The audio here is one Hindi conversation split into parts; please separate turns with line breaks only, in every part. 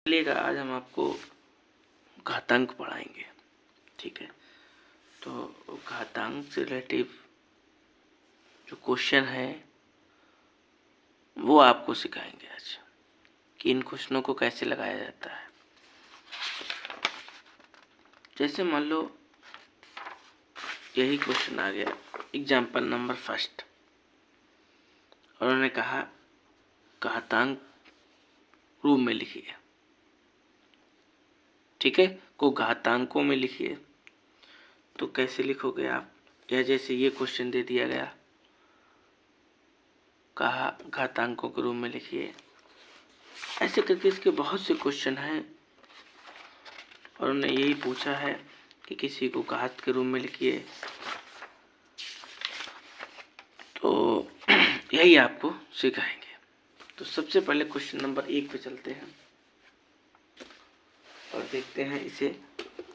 चलिएगा, आज हम आपको घातांक पढ़ाएंगे। ठीक है, तो घातांक से रिलेटिव जो क्वेश्चन है वो आपको सिखाएंगे आज कि इन क्वेश्चनों को कैसे लगाया जाता है। जैसे मान लो यही क्वेश्चन आ गया, एग्जाम्पल नंबर फर्स्ट, और उन्होंने कहा घातांक रूप में लिखिए। ठीक है, को घातांकों में लिखिए। तो कैसे लिखोगे आप, या जैसे ये क्वेश्चन दे दिया गया, कहा घातांकों के रूप में लिखिए। ऐसे करके इसके बहुत से क्वेश्चन हैं और उन्होंने यही पूछा है कि किसी को घात के रूप में लिखिए। तो यही आपको सिखाएंगे। तो सबसे पहले क्वेश्चन नंबर 1 पे चलते हैं और देखते हैं इसे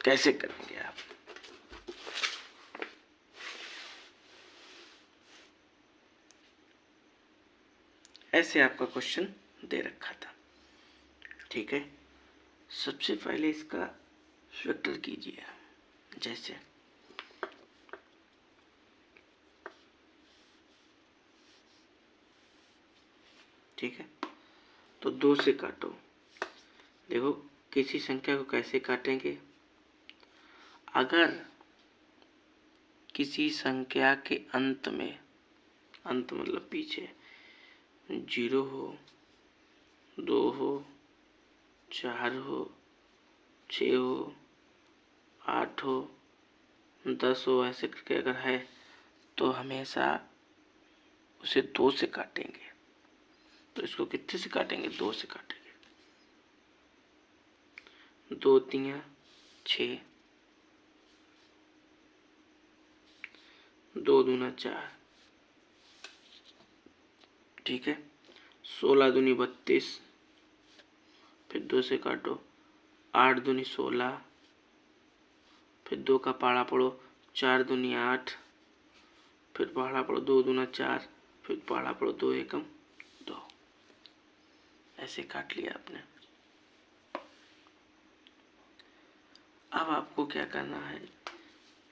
कैसे करेंगे आप। ऐसे आपका क्वेश्चन दे रखा था। ठीक है, सबसे पहले इसका वेक्टर कीजिए। जैसे ठीक है, तो 2 से काटो। देखो किसी संख्या को कैसे काटेंगे, अगर किसी संख्या के अंत में, अंत मतलब पीछे 0 हो, 2 हो, 4 हो, 6 हो, 8 हो, 10 हो, ऐसे करके अगर है तो हमेशा उसे 2 से काटेंगे। तो इसको कितने से काटेंगे, 2 से काटेंगे। 2 तिया 6, 2 दूना 4। ठीक है, 16 दूनी 32, फिर 2 से काटो। 8 दूनी 16, फिर 2 का पहाड़ा पढ़ो। 4 दूनी 8, फिर पहाड़ा पढ़ो। 2 दूना 4, फिर पहाड़ा पढ़ो। 2 एकम 2। ऐसे काट लिया आपने। अब आपको क्या करना है,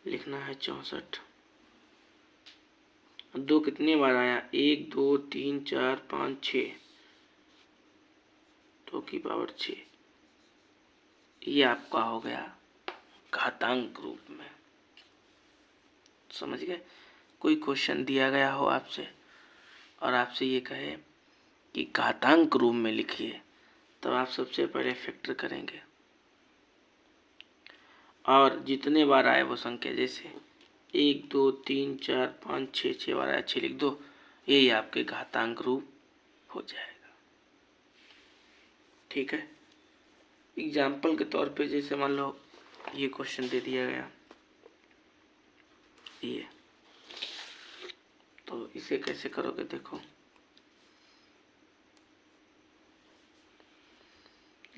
लिखना है 64। 2 कितने बार आया, 1 2 3 4 5 6, 2 की पावर 6। ये आपका हो गया घातांक रूप में। समझ गए। कोई क्वेश्चन दिया गया हो आपसे और आपसे ये कहे कि घातांक रूप में लिखिए, तो आप सबसे पहले फैक्टर करेंगे और जितने बार आए वो संख्या, जैसे 1 2 3 4 5 6, 6 बार आया 6 लिख दो। यही आपके घातांक रूप हो जाएगा। ठीक है, एग्जाम्पल के तौर पे जैसे मान लो ये क्वेश्चन दे दिया गया, ये तो इसे कैसे करोगे, देखो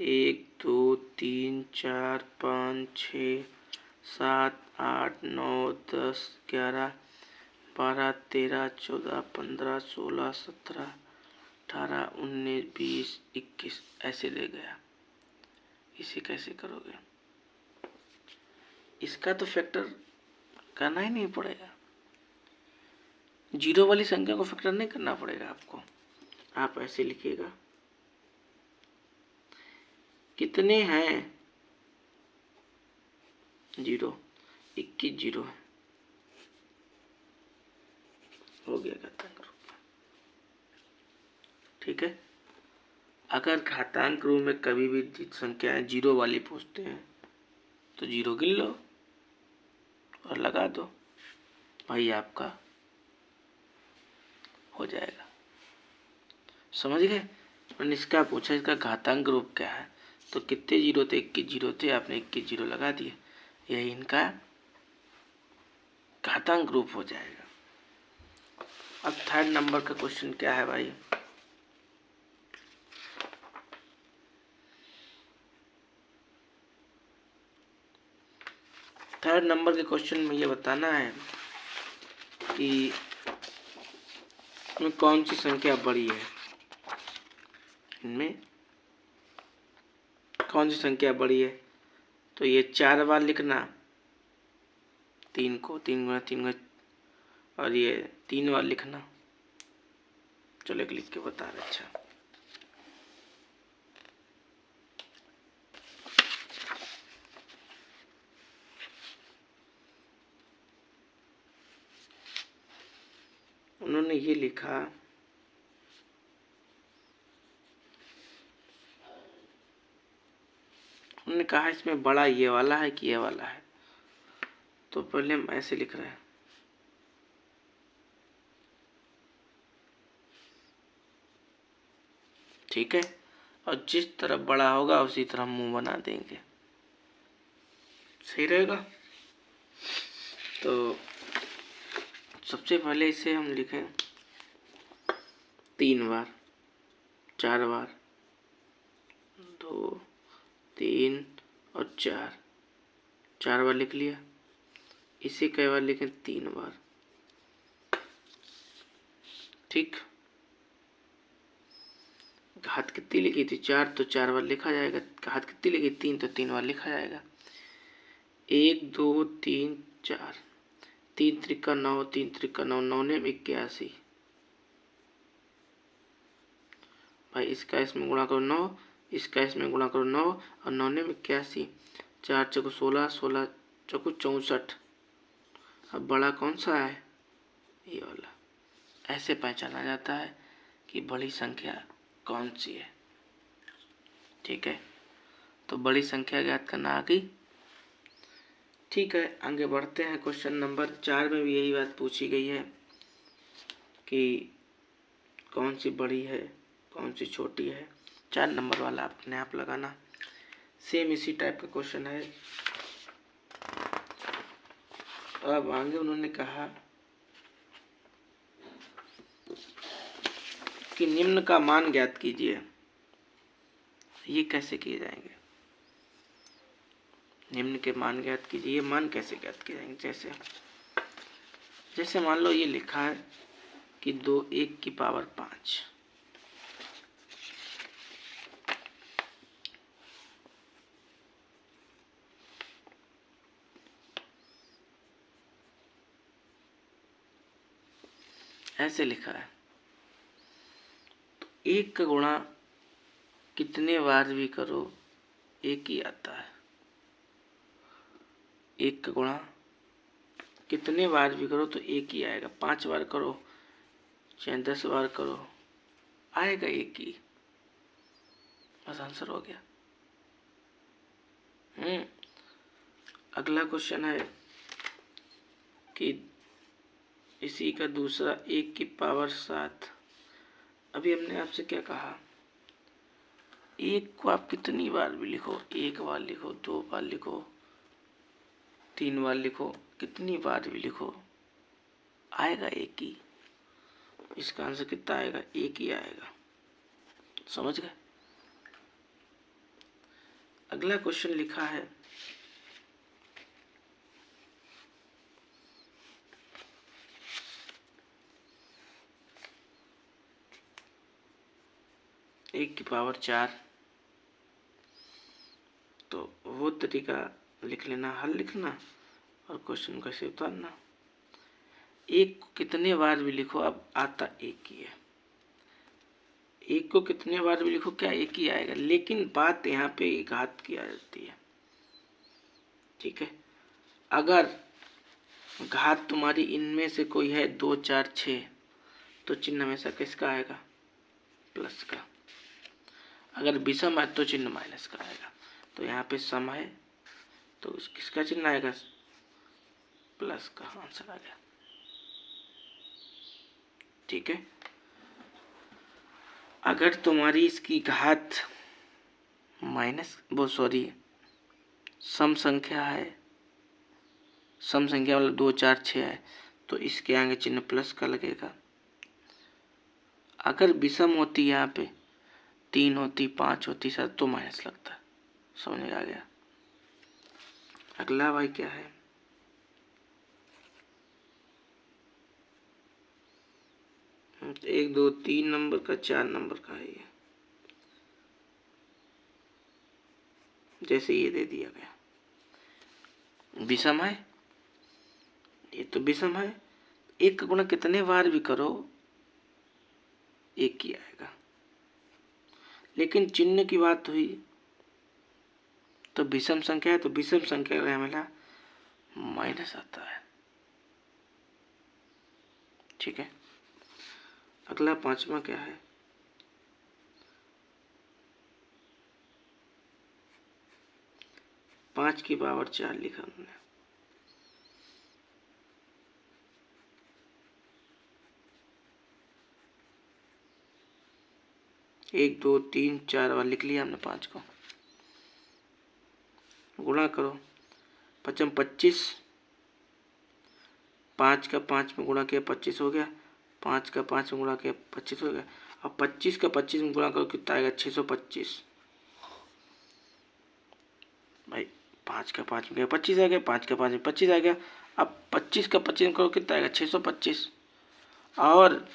1 2 3 4 5 6 7 8 9 10 11 12 13 14 15 16 17 18 19 20 21 ऐसे दे गया। इसे कैसे करोगे, इसका तो फैक्टर करना ही नहीं पड़ेगा। 0 वाली संख्या को फैक्टर नहीं करना पड़ेगा आपको। आप ऐसे लिखिएगा, कितने हैं 0, 21 0 है। हो गया घातांक रूप। ठीक है, अगर घातांक रूप में कभी भी संख्याएं 0 वाली पूछते हैं तो 0 गिन लो और लगा दो, भाई आपका हो जाएगा। समझ गए। और इसका पूछा इसका घातांक रूप क्या है, तो कितने 0 थे, 21 0 थे, आपने 21 0 लगा दिए, यही इनका घातांक रूप हो जाएगा। अब थर्ड नंबर का क्वेश्चन क्या है भाई, थर्ड नंबर के क्वेश्चन में ये बताना है कि इनमें कौन सी संख्या बड़ी है। इनमें कौन सी संख्या बड़ी है, तो ये 4 बार लिखना 3 को, 3 गुना 3 गुना, और ये 3 बार लिखना। चलो एक लिख के बता रहे। अच्छा, उन्होंने ये लिखा, उन्होंने कहा इसमें बड़ा ये वाला है कि ये वाला है। तो पहले हम ऐसे लिख रहे हैं, ठीक है, और जिस तरफ बड़ा होगा उसी तरह मुंह बना देंगे, सही रहेगा। तो सबसे पहले इसे हम लिखें 3 बार, 4 बार, 2 3 और 4, 4 बार लिख लिया। इसे कई बार लिखें? 3 बार, ठीक। घात कितनी लिखी थी? 4, तो 4 बार लिखा जाएगा। घात कितनी लिखी? 3, तो 3 बार लिखा जाएगा। 1 2 3 4, 3 त्रिका 9, 3 त्रिका 9, 9 ने 81। भाई इसका इसमें गुणा करो 9, इसका इसमें गुणा करो 9, और 9 ने 81। 4 चौको 16, 16 चौको 64। अब बड़ा कौन सा है? ये वाला। ऐसे पहचाना जाता है कि बड़ी संख्या कौन सी है, ठीक है। तो बड़ी संख्या ज्ञात करना आ गई, ठीक है। आगे बढ़ते हैं। क्वेश्चन नंबर 4 में भी यही बात पूछी गई है कि कौन सी बड़ी है, कौन सी छोटी है। 4 नंबर वाला अपने आप लगाना। सेम इसी टाइप का क्वेश्चन है। अब आगे उन्होंने कहा कि निम्न का मान ज्ञात कीजिए। ये कैसे किए जाएंगे? निम्न के मान ज्ञात कीजिए, ये मान कैसे ज्ञात किए जाएंगे? जैसे मान लो ये लिखा है कि 2 1 की पावर 5, ऐसे लिखा है। तो 1 का गुणा कितने बार भी करो 1 ही आता है। 1 का गुणा कितने बार भी करो तो 1 ही आएगा। 5 बार करो चाहे 10 बार करो, आएगा 1 ही। बस आंसर हो गया। अगला क्वेश्चन है कि इसी का दूसरा 1 की पावर 7। अभी हमने आपसे क्या कहा? 1 को आप कितनी बार भी लिखो, 1 बार लिखो, 2 बार लिखो, 3 बार लिखो, कितनी बार भी लिखो, आएगा 1 ही। इसका आंसर कितना आएगा? 1 ही आएगा। समझ गए? अगला क्वेश्चन लिखा है एक की पावर 4। तो वो तरीका लिख लेना, हल लिखना और क्वेश्चन कैसे उतारना। 1 को कितने बार भी लिखो, अब आता 1 ही है। 1 को कितने बार भी लिखो क्या 1 ही आएगा। लेकिन बात यहाँ पे घात की आ जाती है, ठीक है। अगर घात तुम्हारी इनमें से कोई है 2 4 6, तो चिन्ह हमेशा किसका आएगा? प्लस का। अगर विषम है तो चिन्ह माइनस का आएगा। तो यहाँ पे सम है तो किसका चिन्ह आएगा? प्लस का। आंसर आ गया, ठीक है। अगर तुम्हारी इसकी घात सम संख्या है, सम संख्या मतलब 2 4 6 है, तो इसके आगे चिन्ह प्लस का लगेगा। अगर विषम होती यहाँ पे 3 होती 5 होती 7, तो माइनस लगता। समझ में आ गया? अगला भाई क्या है? एक 2 3 नंबर का, 4 नंबर का है ये। जैसे ये दे दिया गया, विषम है, ये तो विषम है। एक का गुणा कितने बार भी करो एक ही आएगा, लेकिन चिन्ह की बात हुई तो विषम संख्या है, तो विषम संख्या का हमें माइनस आता है। ठीक है, अगला 5वां क्या है? पाँच की पावर 4 लिखा हमने। एक दो तीन चार बार लिख लिया हमने 5 को। गुणा करो, 5 25, 5 का 5 में गुणा किया 25 हो गया, 5 का 5 में गुणा किया 25 हो गया। अब 25 का 25 में गुणा करो कितना आएगा? 625। भाई 5 का 5 में 25 आ गया, 5 का 5 में 25 आ गया। अब 25 का 25 में करो कितना आएगा? 625। और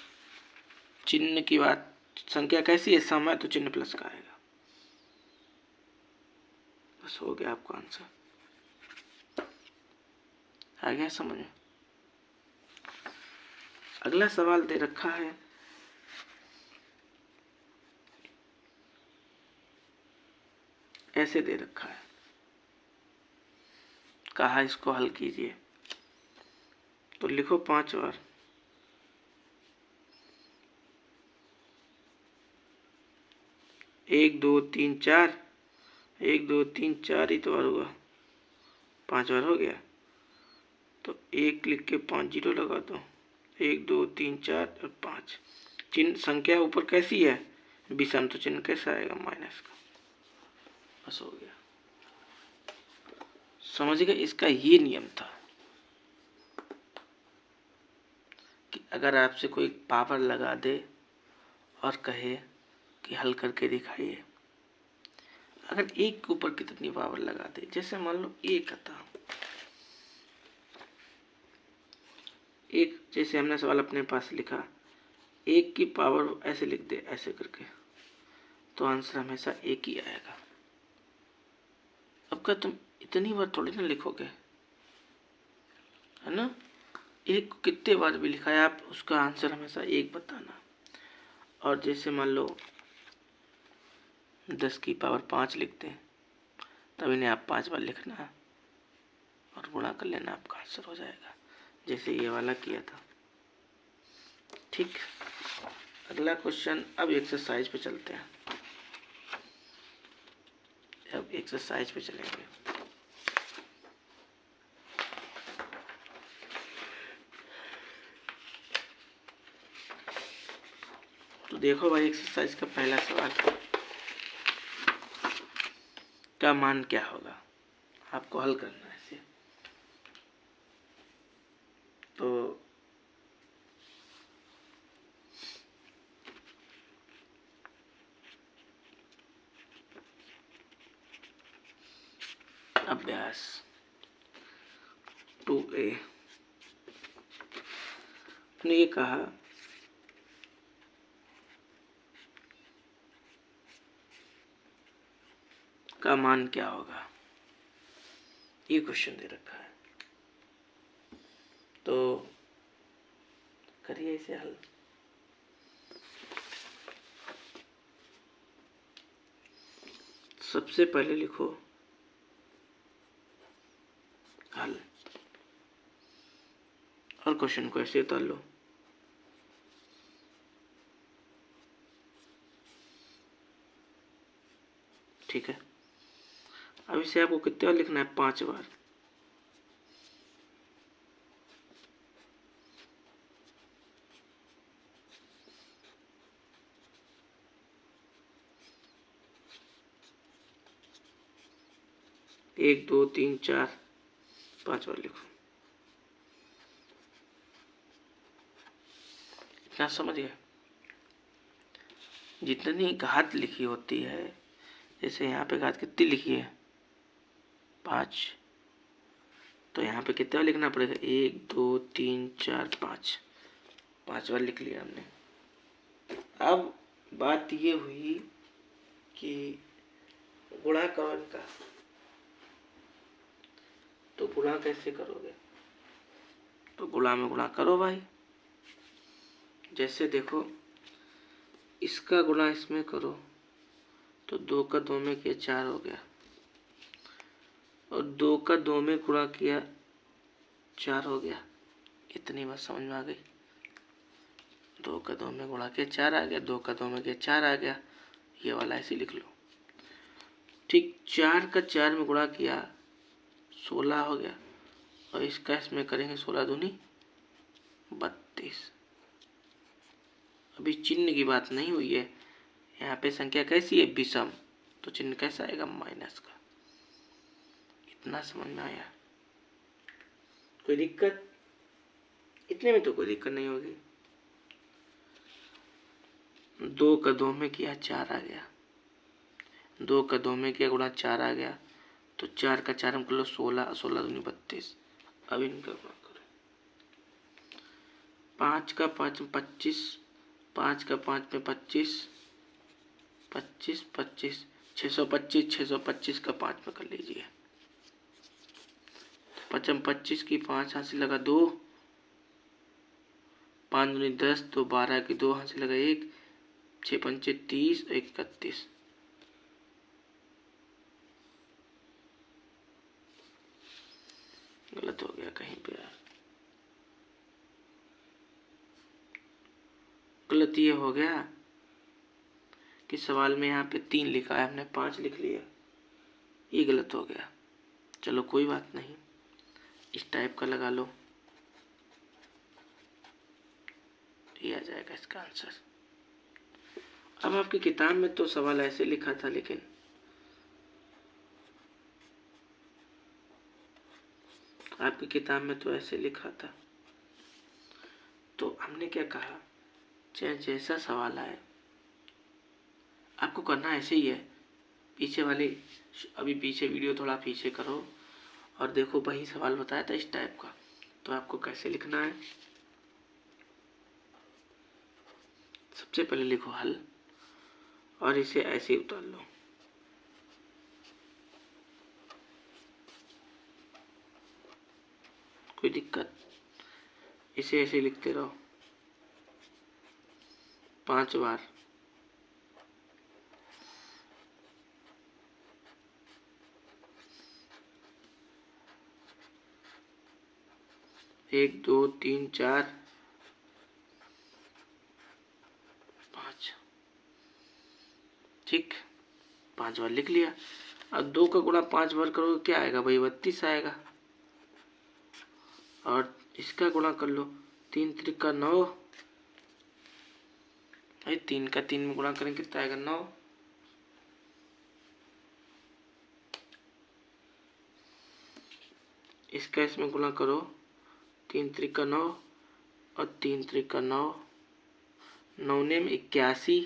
चिन्ह की बात, संख्या कैसी है? सम है तो चिन्ह प्लस का आएगा। बस हो गया आपका आंसर। आ गया समझ में? अगला सवाल दे रखा है, ऐसे दे रखा है, कहा इसको हल कीजिए। तो लिखो 5 बार। एक दो तीन चार, एक दो तीन चार ही तो बार हुआ, 5 बार हो गया। तो 1 लिख के 5 जीरो लगा दो। 1 2 3 4 और 5। चिन्ह संख्या ऊपर कैसी है? विषम, तो चिन्ह कैसा आएगा? माइनस का। बस हो गया, समझ गए? इसका ये नियम था कि अगर आपसे कोई पावर लगा दे और कहे कि हल करके दिखाइए, अगर एक के ऊपर कितनी पावर लगा दे, जैसे मान लो एक था, एक, जैसे हमने सवाल अपने पास लिखा, एक की पावर ऐसे लिख दे ऐसे करके, तो आंसर हमेशा एक ही आएगा। अब क्या तुम इतनी बार थोड़ी ना लिखोगे, है ना? एक को कितने बार भी लिखा है, आप उसका आंसर हमेशा एक बताना। और जैसे मान लो 10 की पावर 5 लिखते हैं, तब इन्हें आप 5 बार लिखना है और गुणा कर लेना, आपका आंसर हो जाएगा, जैसे ये वाला किया था। ठीक, अगला क्वेश्चन। अब एक्सरसाइज पे चलते हैं। अब एक्सरसाइज पे चलेंगे। तो देखो भाई, एक्सरसाइज का पहला सवाल, का मान क्या होगा? आपको हल करना है इसे। तो अभ्यास 2A ने ये कहा, का मान क्या होगा? ये क्वेश्चन दे रखा है, तो करिए इसे हल। सबसे पहले लिखो हल, और क्वेश्चन को ऐसे उतार लो। ठीक है, अब इसे आपको कितने बार लिखना है? 5 बार। एक दो तीन चार 5 बार लिखो। इतना समझ गए? जितनी घात लिखी होती है, जैसे यहाँ पे घात कितनी लिखी है? 5, तो यहाँ पे कितने बार लिखना पड़ेगा? 1 2 3 4 5, 5 बार लिख लिया हमने। अब बात ये हुई कि गुणा करो इनका। तो गुणा कैसे करोगे? तो गुणा में गुणा करो भाई। जैसे देखो, इसका गुणा इसमें करो तो 2 का 2 में किया 4 हो गया, और 2 का 2 में गुणा किया 4 हो गया। इतनी बात समझ में आ गई। 2 का 2 में गुणा किया 4 आ गया, 2 का 2 में किया 4 आ गया। ये वाला ऐसे लिख लो। ठीक, 4 का 4 में गुणा किया 16 हो गया, और इसका इसमें करेंगे 16 दूनी 32। अभी चिन्ह की बात नहीं हुई है, यहाँ पे संख्या कैसी है? विषम, तो चिन्ह कैसा आएगा? माइनस का। इतना समझ में आया? कोई दिक्कत? इतने में तो कोई दिक्कत नहीं होगी। 2 का 2 में किया 4 आ गया, 2 का 2 में किया गुणा 4 आ गया, तो 4 का 4 हम कर लो 16, 16 दूनी 32। अब इनका गुणा करो। 5 का 5 में 25, 5 का 5 में 25, 25 25 625, 625 का 5 में कर लीजिए। 5 में 25 की 5 हाथ से लगा 2, 5 दूनी 10, तो 12 की 2 हाथ से लगा 1, 6 पंचे 30, 31। गलत हो गया कहीं पे यार। गलत ये हो गया कि सवाल में यहाँ पे 3 लिखा है, हमने 5 लिख लिया। ये गलत हो गया। चलो कोई बात नहीं, इस टाइप का लगा लो, ये आ जाएगा इसका आंसर। अब आपकी किताब में तो सवाल ऐसे लिखा था, लेकिन आपकी किताब में तो ऐसे लिखा था। तो हमने क्या कहा, चाहे जैसा सवाल आए आपको करना ऐसे ही है। पीछे वाले, अभी पीछे वीडियो थोड़ा पीछे करो और देखो, वही सवाल बताया था इस टाइप का। तो आपको कैसे लिखना है, सबसे पहले लिखो हल, और इसे ऐसे ही उतार लो। कोई दिक्कत? इसे ऐसे लिखते रहो 5 बार। एक, दो, तीन, 4, 5। ठीक, 5 बार लिख लिया। अब 2 का गुणा 5 बार करोगे क्या आएगा भाई? 32 आएगा। और इसका गुणा कर लो, 3 त्रिका 9 भाई, 3 का 3 में गुणा करेंगे कितना आएगा? 9। इसका इसमें गुणा करो, 3 त्रिका 9 और 3 त्रिका 9, 9 में 81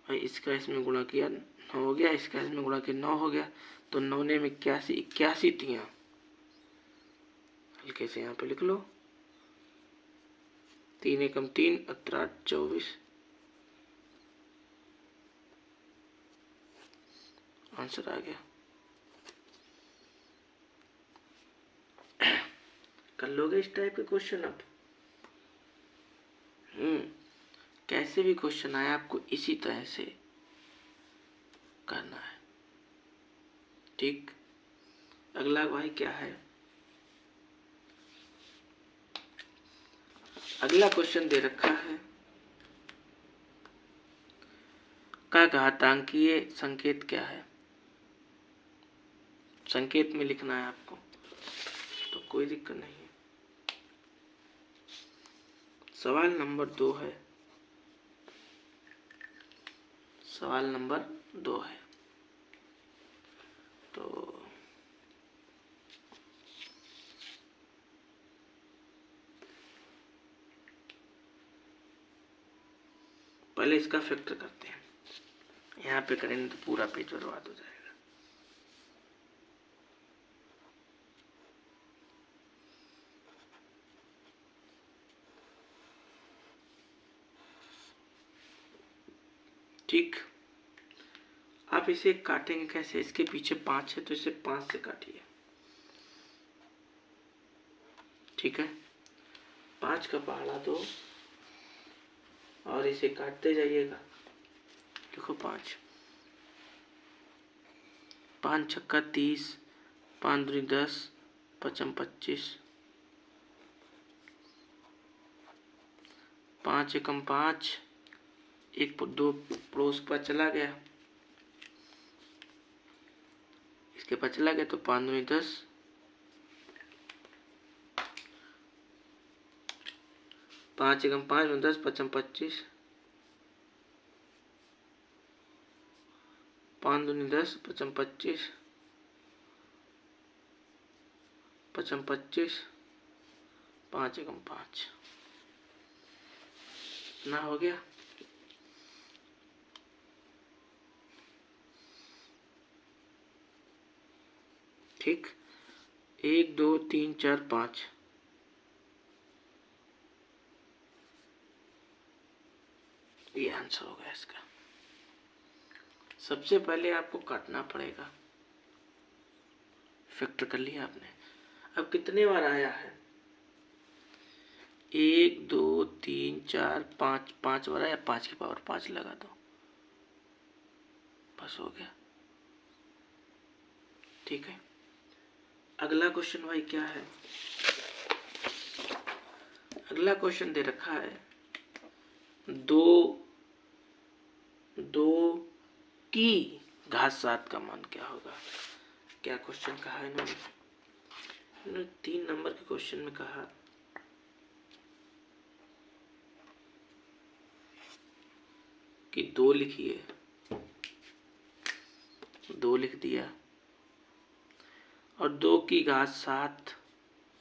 भाई। इसका इसमें गुणा किया 9 हो गया, इसका इसमें गुणा किया 9 हो गया, तो 9 में 81, 81 तियां। हल्के से यहाँ पे लिख लो, 3 एकम 3, 18 24। आंसर आ गया। कर लोगे इस टाइप के क्वेश्चन अब? कैसे भी क्वेश्चन आए आपको इसी तरह से करना है। ठीक, अगला भाई क्या है? अगला क्वेश्चन दे रखा है, का घातांकीय संकेत क्या है? संकेत में लिखना है आपको, तो कोई दिक्कत नहीं है। सवाल नंबर 2 है, सवाल नंबर 2 है। तो पहले इसका फैक्टर करते हैं। यहाँ पे करेंगे तो पूरा पेज बर्बाद हो जाएगा। ठीक, आप इसे काटेंगे कैसे? इसके पीछे 5 है तो इसे 5 से काटिए। ठीक है, 5 का पहाड़ा 2 और इसे काटते जाइएगा। देखो 5 छक्का 30, 5 दूनी 10, 5 25, 5 एकम 5, 2 पड़ोस पर चला गया, इसके पास चला गया तो 5 दूनी 10, 5 एकम 5 में 10, 5 25, 5 दूनी 10, 5 25, 5 25, 5 एकम 5 ना हो गया। ठीक, 1 2 3 4 5, ये आंसर होगा इसका। सबसे पहले आपको काटना पड़ेगा। फैक्टर कर लिया आपने। अब कितने बार आया है? 1 2 3 4 5, 5 बार आया, 5 की पावर 5 लगा दो, बस हो गया। ठीक है, अगला क्वेश्चन भाई क्या है? अगला क्वेश्चन दे रखा है 2 की घात 7 का मान क्या होगा? क्या क्वेश्चन कहा है इन्होंने 3 नंबर के क्वेश्चन में कहा कि 2 लिखिए, 2 लिख दिया और 2 की घात 7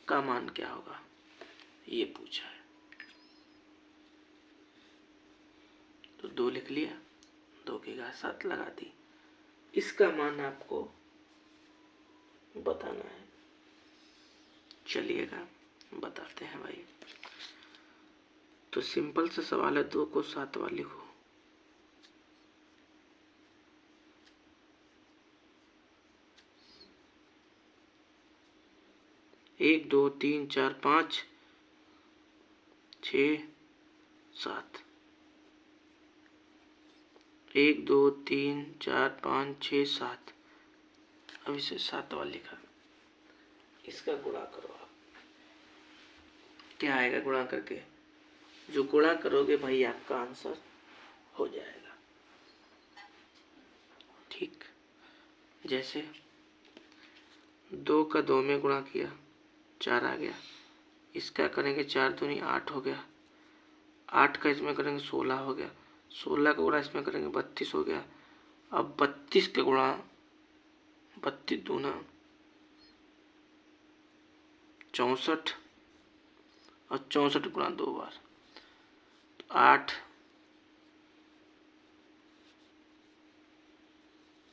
का मान क्या होगा, ये पूछा है। तो 2 लिख लिया, 2 की घात 7 लगा दी, इसका मान आपको बताना है। चलिएगा बताते हैं भाई। तो सिंपल सा सवाल है, 2 को 7 बार लिखो। एक 2 3 4 5 6 7, 1 2 3 4 5 6 7। अब इसे 7 बार लिखा, इसका गुणा करो आप। क्या आएगा गुणा करके? जो गुणा करोगे भाई आपका आंसर हो जाएगा। ठीक, जैसे 2 का 2 में गुणा किया 4 आ गया, इसका करेंगे 4 दूनी 8 हो गया, 8 का इसमें करेंगे 16 हो गया, 16 का गुणा इसमें करेंगे 32 हो गया। अब 32 का गुणा 32 दूना 64 और 64 गुणा 2 बार तो 8।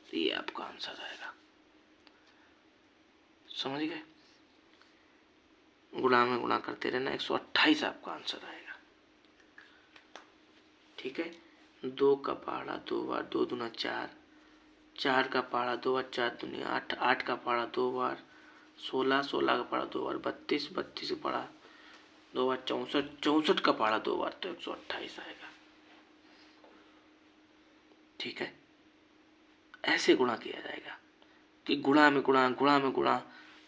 ये आपका आंसर आएगा। समझ गए? गुणा में गुणा करते रहना, 128 आपका आंसर आएगा। ठीक है, 2 का पहाड़ा 2 बार, 2 दूना 4, 4 का पहाड़ा 2 बार, 4 दूनी 8, 8 का पहाड़ा 2 बार, 16, 16 का पहाड़ा 2 बार, 32, 32 का पहाड़ा 2 बार, 64, 64 का पहाड़ा 2 बार, तो 128 आएगा। ठीक है, ऐसे गुणा किया जाएगा कि गुणा में गुणा, गुणा में गुणा।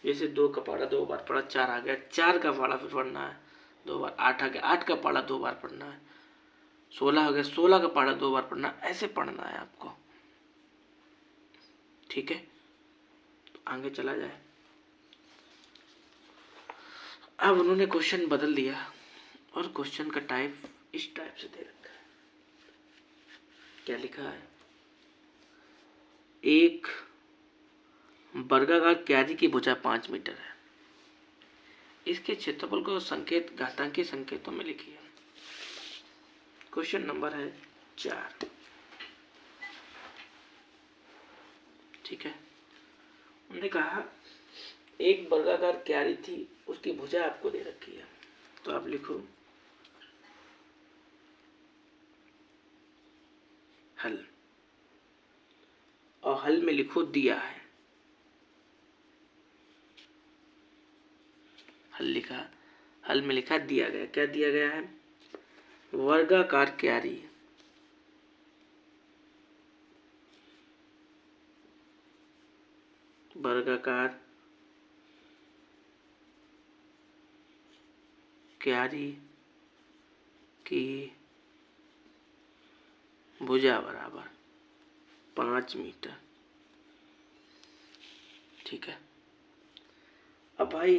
जैसे 2 का पहाड़ा 2 बार पढ़ा, 4 आ गया, 4 का पहाड़ा फिर पढ़ना है 2 बार, 8 आ गया, 8 का पहाड़ा 2 बार पढ़ना है, 16 हो गया, 16 का पहाड़ा 2 बार पढ़ना, ऐसे पढ़ना है आपको। ठीक है, तो आगे चला जाए। अब उन्होंने क्वेश्चन बदल दिया और क्वेश्चन का टाइप इस टाइप से दे रखा है। क्या लिखा है? एक वर्गाकार क्यारी की भुजा 5 मीटर है, इसके क्षेत्रफल को संकेत घातांकीय संकेतों में लिखिए। क्वेश्चन नंबर है 4। ठीक है, उन्होंने कहा एक वर्गाकार क्यारी थी, उसकी भुजा आपको दे रखी है, तो आप लिखो हल। हल में लिखो दिया है। हल में लिखा दिया गया। क्या दिया गया है? वर्गाकार क्यारी। वर्गाकार क्यारी की भुजा बराबर 5 मीटर। ठीक है। अब भाई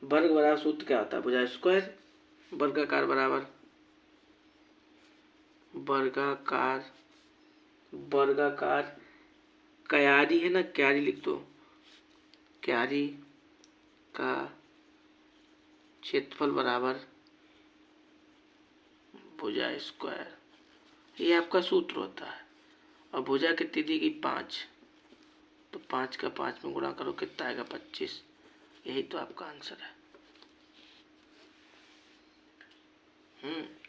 वर्ग बराबर सूत्र क्या होता है? भुजा स्क्वायर। वर्गाकार बराबर वर्गाकार क्यारी है ना, क्यारी लिख दो। क्यारी का क्षेत्रफल बराबर भुजा स्क्वायर। ये आपका सूत्र होता है। और भुजा कितनी दी गई? 5। तो 5 का 5 में गुणा करो, कितना आएगा? 25। यही तो आपका आंसर है।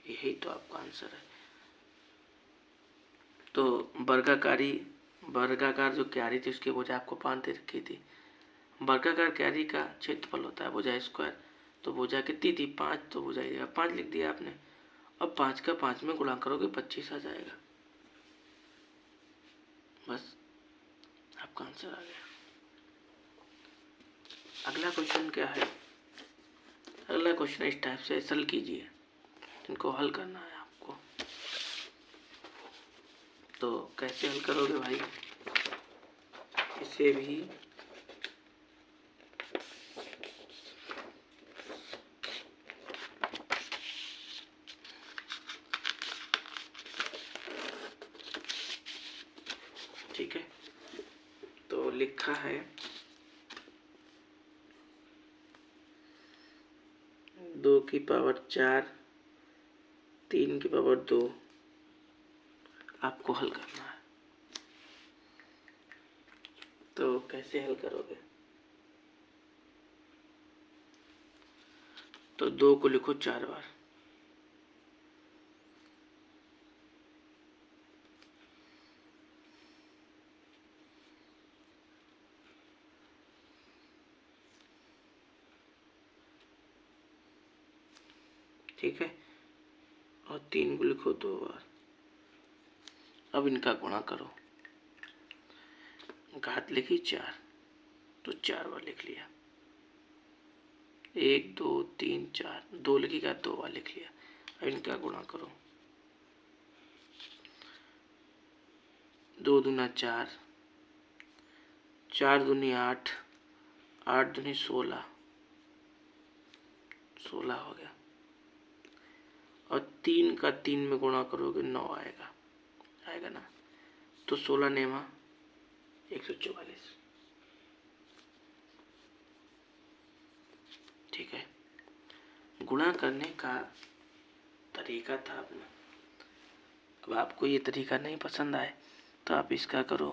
यही तो आपका आंसर है। तो वर्गाकार जो क्यारी थी उसकी भुजा आपको 5 दे रखी थी। वर्गाकार क्यारी का क्षेत्रफल होता है भुजा स्क्वायर। तो भुजा कितनी थी? 5। तो भुजा 5 लिख दिया आपने। अब 5 का 5 में गुणा करोगे 25 आ जाएगा। बस आपका आंसर आ गया। अगला क्वेश्चन क्या है? अगला क्वेश्चन इस टाइप से हल कीजिए। इनको हल करना है आपको। तो कैसे हल करोगे भाई? इसे भी ठीक है। तो लिखा है 2 की पावर 4 3 की पावर 2 आपको हल करना है। तो कैसे हल करोगे? तो 2 को लिखो 4 बार। ठीक है। और 3 को लिखो 2 बार। अब इनका गुणा करो। घात लिखी 4, तो 4 बार लिख लिया। 1 2 3 4, 2 लिखी घात 2 बार लिख लिया। अब इनका गुणा करो। 2 दूना 4, 4 दूनी 8, 8 दूनी 16, 16 हो गया। और 3 का 3 में गुणा करोगे 9 आएगा। आएगा ना? तो 16 नेमा 144। ठीक है। गुणा करने का तरीका था अपना। अब आपको ये तरीका नहीं पसंद आए तो आप इसका करो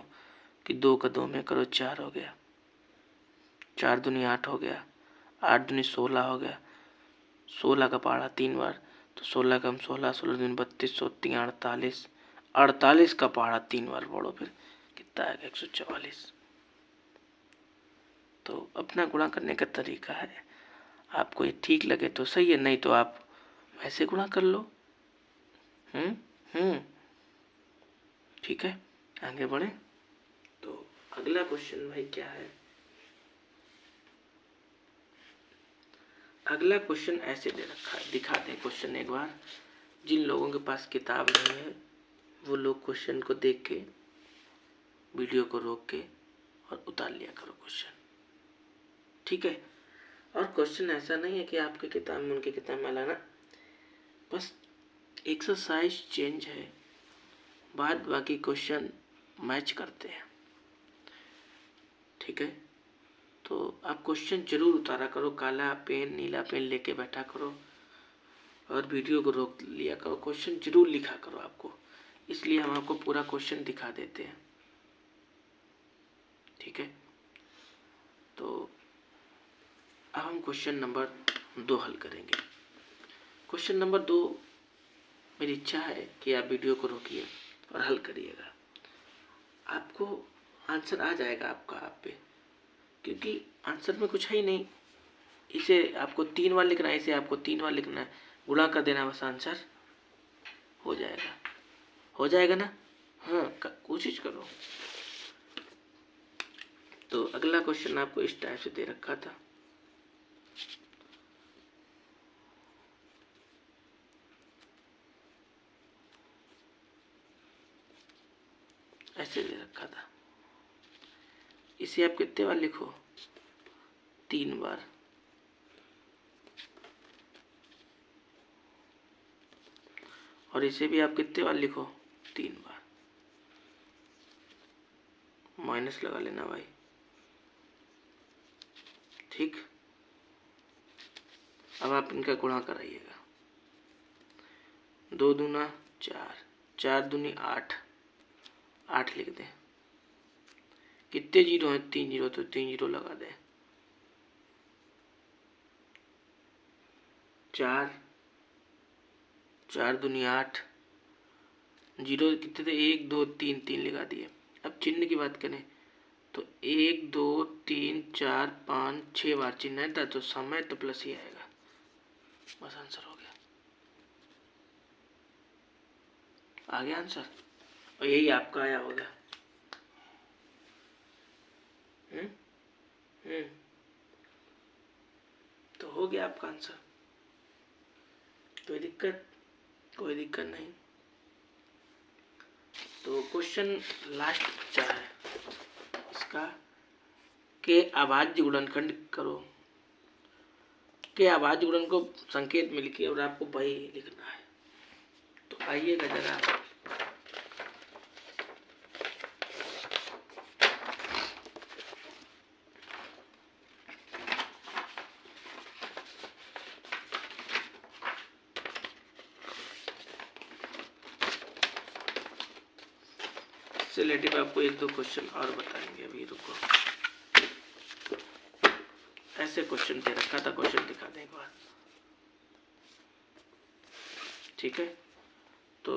कि 2 का 2 में करो 4 हो गया। 4 दूनी 8 हो गया। 8 दूनी 16 हो गया। 16 का पहाड़ा 3 बार, तो 16 का हम 16, 16 दूनी 32, 3 48, 48 का पहाड़ा 3 बार पढ़ो, फिर कितना आएगा? 144। तो अपना गुणा करने का तरीका है। आपको ये ठीक लगे तो सही है, नहीं तो आप वैसे गुणा कर लो। ठीक है, आगे बढ़े। तो अगला क्वेश्चन भाई क्या है? अगला क्वेश्चन ऐसे दे रखा है, दिखाते हैं क्वेश्चन एक बार। जिन लोगों के पास किताब नहीं है वो लोग क्वेश्चन को देख के, वीडियो को रोक के और उतार लिया करो क्वेश्चन। ठीक है। और क्वेश्चन ऐसा नहीं है कि आपकी किताब में उनकी किताब में लाना, बस एक्सरसाइज चेंज है, बाद बाकी क्वेश्चन मैच करते हैं। ठीक है। तो आप क्वेश्चन जरूर उतारा करो, काला पेन नीला पेन लेके बैठा करो और वीडियो को रोक लिया करो। क्वेश्चन जरूर लिखा करो आपको, इसलिए हम आपको पूरा क्वेश्चन दिखा देते हैं। ठीक है। तो अब हम क्वेश्चन नंबर 2 हल करेंगे। क्वेश्चन नंबर 2 मेरी इच्छा है कि आप वीडियो को रोकिए और हल करिएगा, आपको आंसर आ जाएगा आपका आप पे, क्योंकि आंसर में कुछ है ही नहीं। इसे आपको 3 बार लिखना है, इसे आपको 3 बार लिखना है, गुणा कर देना, बस आंसर हो जाएगा। हो जाएगा ना? हाँ, कोशिश करो। तो अगला क्वेश्चन आपको इस टाइप से दे रखा था। ऐसे दे रखा था, इसे आप कितने बार लिखो? 3 बार। और इसे भी आप कितने बार लिखो? 3 बार। माइनस लगा लेना भाई, ठीक। अब आप इनका गुणा कराइएगा। 2 दूना 4, 4 दूनी 8, 8 लिख दें। कितने जीरो हैं? 3 जीरो, तो 3 जीरो लगा दें। 4, 4 दूनी 8, जीरो कितने थे? 1 2 3, 3 लगा दिए। अब चिन्ह की बात करें तो 1 2 3 4 5 6 बार चिन्ह है था, तो समय तो प्लस ही आएगा, बस आंसर हो गया। आ गया आंसर, और यही आपका आया होगा। तो हो गया आपका आंसर, कोई दिक्कत? कोई दिक्कत नहीं। तो क्वेश्चन लास्ट बचा है इसका, के अभाज्य गुणनखंड करो। के अभाज्य गुणन को संकेत मिल के और आपको वही लिखना है। तो आइएगा जरा, इससे रिलेटेड आपको 1-2 क्वेश्चन और बताएंगे, अभी रुको। ऐसे क्वेश्चन दे रखा था, क्वेश्चन दिखा दें एक बार, ठीक है। तो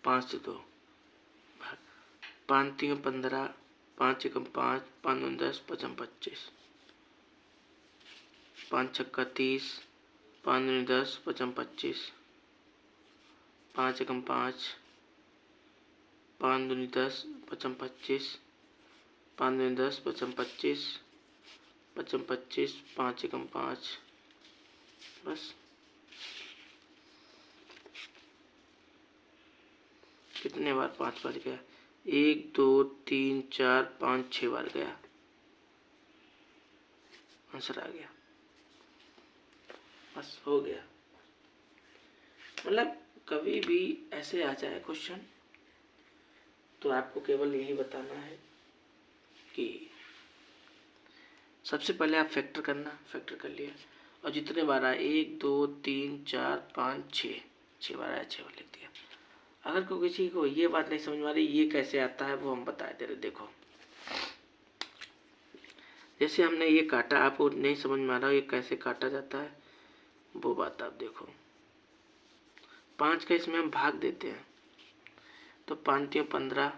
पाँच से 2 भाग, 5 3 15, 5 1 5, 5 2 10, 5 25, 5 6 30, 5 2 10, 5 25, 5 1 5, 5 2 10, 5 25, 5 2 10, 5 25, 5 25, 5 1 5, बस। कितने बार 5 बार गया? 1 2 3 4 5 6 बार गया, आंसर आ गया, बस हो गया। मतलब कभी भी ऐसे आ जाए क्वेश्चन, तो आपको केवल यही बताना है कि सबसे पहले आप फैक्टर करना, फैक्टर कर लिया, और जितने बार आए 1 2 3 4 5 6, 6 बार आया, 6 बार लिख दिया। अगर कोई किसी को ये बात नहीं समझ में आ रही ये कैसे आता है, वो हम बता दे रहे। देखो, जैसे हमने ये काटा, आपको नहीं समझ में आ रहा ये कैसे काटा जाता है, वो बात आप देखो। 5 का इसमें हम भाग देते हैं, तो 5 3 15,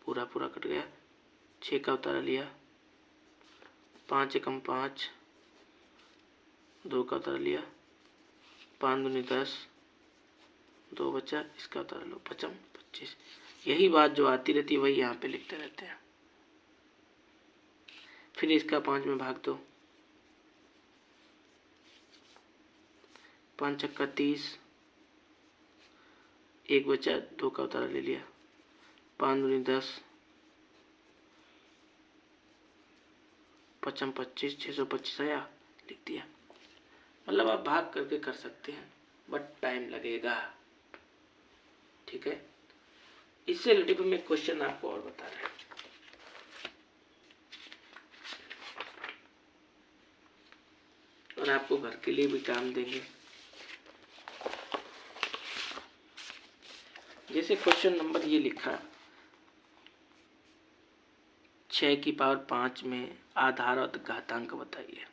पूरा पूरा कट गया। 6 का उतारा लिया, 5 1 5, 2 का उतारा लिया, 5 2 10, 2 बचा, इसका उतारा लो, 5 25। यही बात जो आती रहती है वही यहाँ पे लिखते रहते हैं। फिर इसका 5 में भाग दो, 5 छक्का 30, 1 बचा, 2 का उतारा ले लिया, 5 दूनी 10, 5 25, 625 आया, लिख दिया। मतलब आप भाग करके कर सकते हैं, बट टाइम लगेगा, ठीक है। इससे रिलेटेड में क्वेश्चन आपको और बता रहे हैं। और आपको घर के लिए भी काम देंगे। जैसे क्वेश्चन नंबर ये लिखा 6 की पावर 5 में आधार और घातांक बताइए।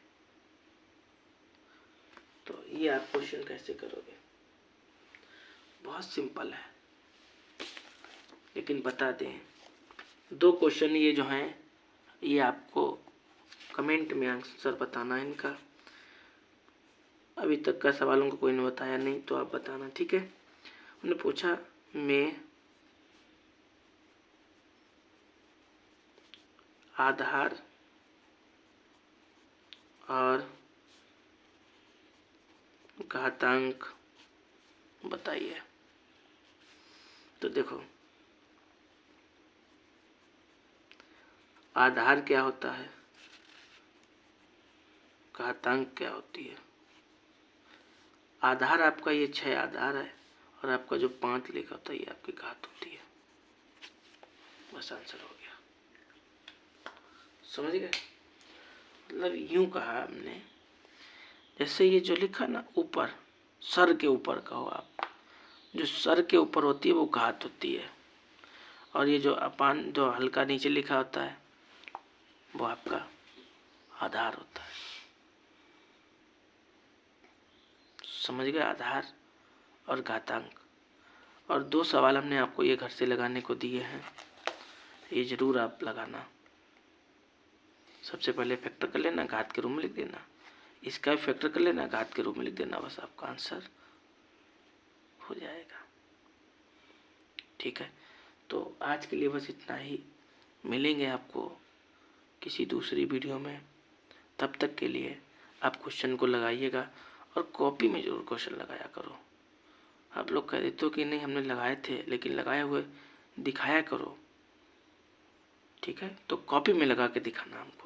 तो ये आप क्वेश्चन कैसे करोगे? बहुत सिंपल है, लेकिन बता दें 2 क्वेश्चन ये जो हैं ये आपको कमेंट में आंसर बताना है इनका। अभी तक का सवालों को कोई ने बताया नहीं तो आप बताना, ठीक है। उन्होंने पूछा में आधार और घातांक बताइए। तो देखो आधार क्या होता है, घातांक क्या होती है। आधार आपका ये 6 आधार है और आपका जो 5 लिखा होता है ये आपकी घात होती है। बस आंसर हो गया, समझ गए। मतलब यूं कहा हमने, जैसे ये जो लिखा ना ऊपर सर के ऊपर कहो आप, जो सर के ऊपर होती है वो घात होती है, और ये जो अपान जो हल्का नीचे लिखा होता है वो आपका आधार होता है। समझ गए, आधार और घातांक। और 2 सवाल हमने आपको ये घर से लगाने को दिए हैं, ये जरूर आप लगाना। सबसे पहले फैक्टर कर लेना, घात के रूप में लिख देना, इसका भी फैक्टर कर लेना, घात के रूप में लिख देना, बस आपका आंसर हो जाएगा, ठीक है। तो आज के लिए बस इतना ही, मिलेंगे आपको किसी दूसरी वीडियो में। तब तक के लिए आप क्वेश्चन को लगाइएगा और कॉपी में जरूर क्वेश्चन लगाया करो। आप लोग कह देते हो कि नहीं हमने लगाए थे, लेकिन लगाए हुए दिखाया करो, ठीक है। तो कॉपी में लगा के दिखाना हमको।